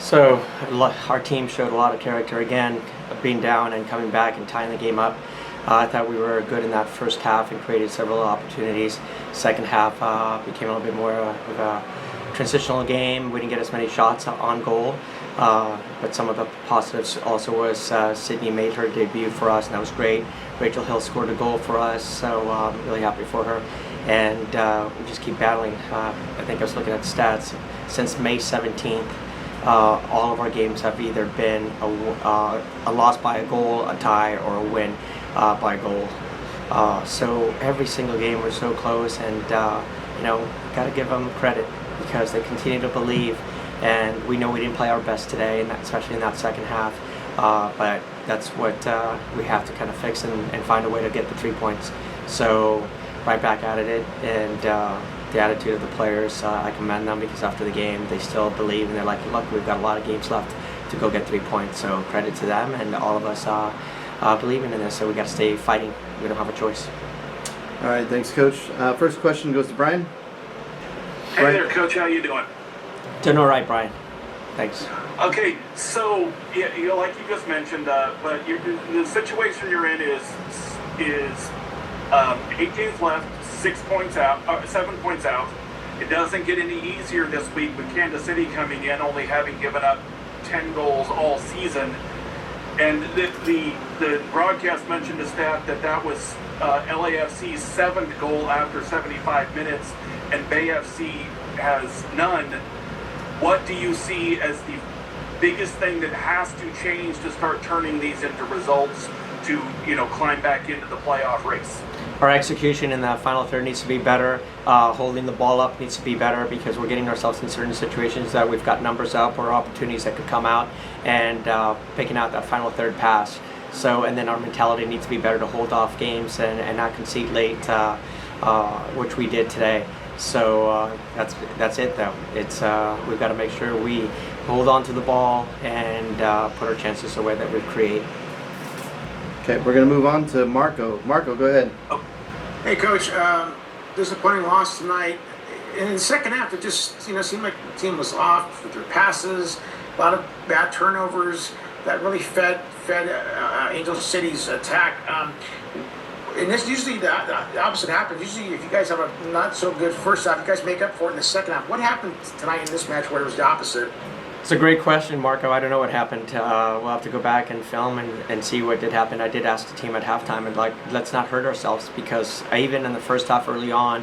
So our team showed a lot of character again, being down and coming back and tying the game up. I thought we were good in that first half and created several opportunities. Second half became a little bit more of a transitional game. We didn't get as many shots on goal, but some of the positives also was Sydney made her debut for us, and that was great. Rachel Hill scored a goal for us, so I'm really happy for her. And we just keep battling. I think I was looking at stats. Since May 17th, all of our games have either been a loss by a goal, a tie, or a win by a goal. So every single game we're so close, and got to give them credit because they continue to believe. And we know we didn't play our best today, and especially in that second half. But that's what we have to kind of fix and find a way to get the 3 points. So right back at it, and the attitude of the players, I commend them because after the game they still believe and they're like, look, we've got a lot of games left to go get 3 points. So credit to them and all of us believing in this. So we got to stay fighting. We don't have a choice. All right, thanks, Coach. First question goes to Brian. Hey there, Coach. How you doing? Doing all right, Brian. Thanks. Okay, so yeah, like you just mentioned, but the situation you're in is 8 games left, 6 points out, 7 points out. It doesn't get any easier this week with Kansas City coming in, only having given up 10 goals all season. And the broadcast mentioned a stat that was LAFC's 7th goal after 75 minutes, and Bay FC has none. What do you see as the biggest thing that has to change to start turning these into results to, climb back into the playoff race? Our execution in the final third needs to be better. Holding the ball up needs to be better because we're getting ourselves in certain situations that we've got numbers up or opportunities that could come out, and picking out that final third pass. So, and then our mentality needs to be better to hold off games and not concede late, which we did today. So that's it though. It's we've got to make sure we hold on to the ball and put our chances away that we create. Okay, we're going to move on to Marco. Marco, go ahead. Hey, Coach. Disappointing loss tonight. In the second half, it just seemed like the team was off with their passes, a lot of bad turnovers that really fed Angel City's attack. And this usually the opposite happens. Usually, if you guys have a not so good first half, you guys make up for it in the second half. What happened tonight in this match where it was the opposite? It's a great question, Marco. I don't know what happened. We'll have to go back and film and see what did happen. I did ask the team at halftime, and let's not hurt ourselves, because even in the first half early on,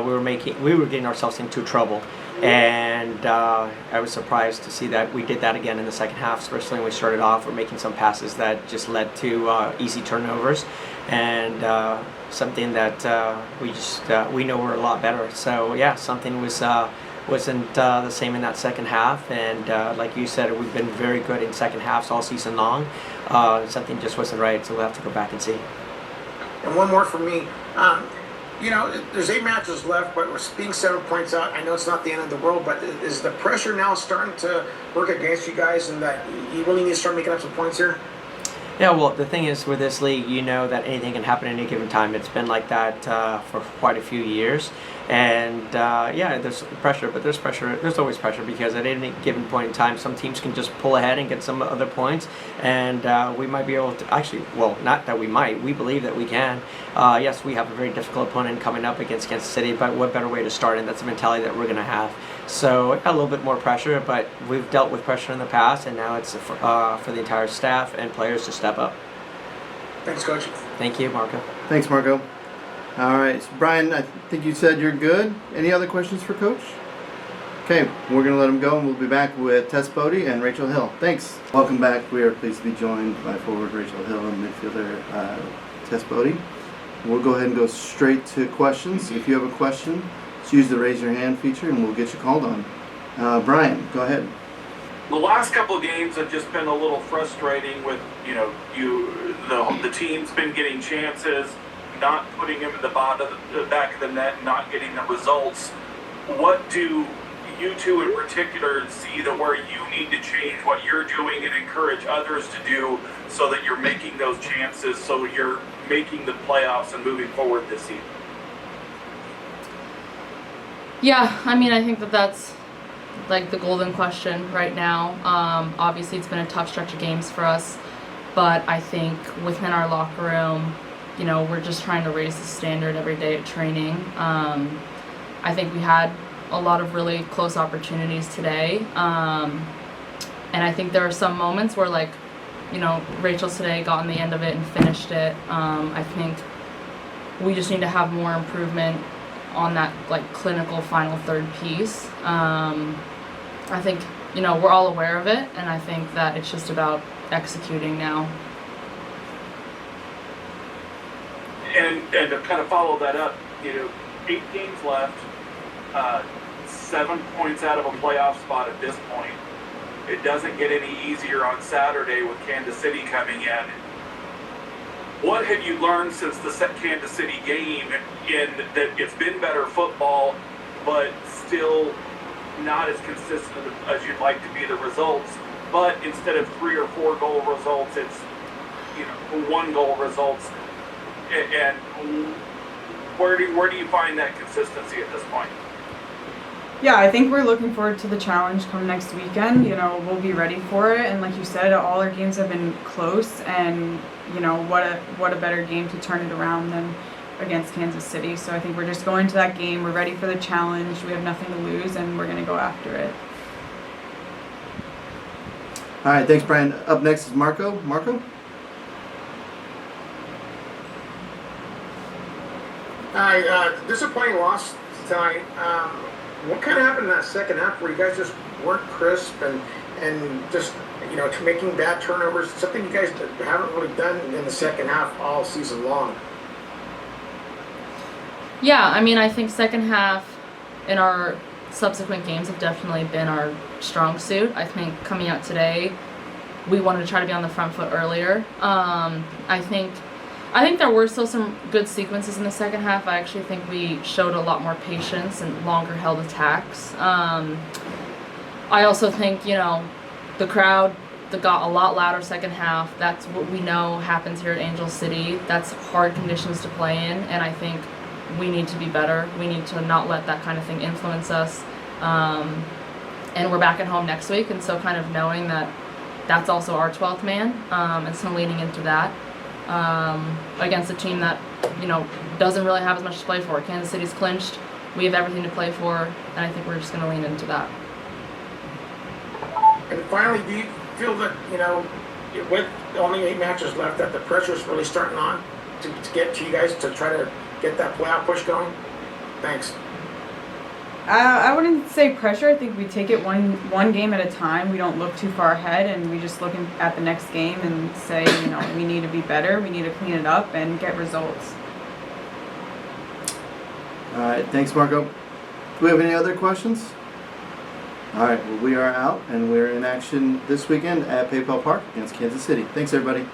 we were getting ourselves into trouble. And I was surprised to see that we did that again in the second half, especially when we started off. We're making some passes that just led to easy turnovers, and something that we know we're a lot better. So yeah, something wasn't the same in that second half, and like you said, we've been very good in second halves all season long. Something just wasn't right, so we'll have to go back and see. And one more from me. There's 8 matches left, but we're being 7 points out. I know it's not the end of the world, but is the pressure now starting to work against you guys, and that you really need to start making up some points here? Yeah, well, the thing is with this league, that anything can happen at any given time. It's been like that for quite a few years. And there's pressure, but there's always pressure, because at any given point in time, some teams can just pull ahead and get some other points, and we might be able to, not that we might, we believe that we can. Yes, we have a very difficult opponent coming up against Kansas City, but what better way to start, and that's the mentality that we're going to have. So a little bit more pressure, but we've dealt with pressure in the past, and now it's for the entire staff and players to step up. Thanks, Coach. Thank you, Marco. Thanks, Marco. All right, so Brian, I think you said you're good. Any other questions for Coach? Okay, we're going to let him go, and we'll be back with Tess, Boade, and Rachel Hill. Thanks. Welcome back. We are pleased to be joined by forward Rachel Hill and midfielder Tess, Boade. We'll go ahead and go straight to questions. If you have a question, just use the raise your hand feature, and we'll get you called on. Brian, go ahead. The last couple of games have just been a little frustrating with, the team's been getting chances, not putting him in the back of the net, not getting the results. What do you two in particular see that where you need to change what you're doing and encourage others to do so that you're making those chances, so you're making the playoffs and moving forward this season? Yeah, I think that's like the golden question right now. Obviously, it's been a tough stretch of games for us, but I think within our locker room, you know, we're just trying to raise the standard every day at training. I think we had a lot of really close opportunities today, and I think there are some moments where, like, you know, Rachel today got on the end of it and finished it. I think we just need to have more improvement on that, like, clinical final third piece. I think, you know, we're all aware of it, and I think that it's just about executing now. And to kind of follow that up, you know, 8 games left, 7 points out of a playoff spot at this point. It doesn't get any easier on Saturday with Kansas City coming in. What have you learned since the Kansas City game in that it's been better football, but still not as consistent as you'd like to be the results? But instead of 3 or 4 goal results, it's, you know, 1 goal results. And where do you find that consistency at this point? Yeah, I think we're looking forward to the challenge come next weekend. You know, we'll be ready for it, and like you said, all our games have been close, and you know, what a better game to turn it around than against Kansas City. So I think we're just going to that game, we're ready for the challenge, we have nothing to lose, and we're going to go after it. All right, thanks, Brian. Up next is Marco. Marco? Hi, disappointing loss tonight. What kind of happened in that second half where you guys just weren't crisp and just, you know, making bad turnovers? Something you guys haven't really done in the second half all season long. Yeah, I mean, I think second half in our subsequent games have definitely been our strong suit. I think coming out today, we wanted to try to be on the front foot earlier. I think there were still some good sequences in the second half. I actually think we showed a lot more patience and longer held attacks. I also think, you know, the crowd that got a lot louder second half. That's what we know happens here at Angel City. That's hard conditions to play in, and I think we need to be better. We need to not let that kind of thing influence us. And we're back at home next week, and so kind of knowing that that's also our 12th man, and so leaning into that. Against a team that, you know, doesn't really have as much to play for. Kansas City's clinched. We have everything to play for, and I think we're just going to lean into that. And finally, do you feel that, you know, with only 8 matches left, that the pressure's really starting on to get to you guys to try to get that playoff push going? Thanks. I wouldn't say pressure. I think we take it one game at a time. We don't look too far ahead, and we just look at the next game and say, you know, we need to be better. We need to clean it up and get results. All right, thanks, Marco. Do we have any other questions? All right, well, we are out, and we're in action this weekend at PayPal Park against Kansas City. Thanks, everybody.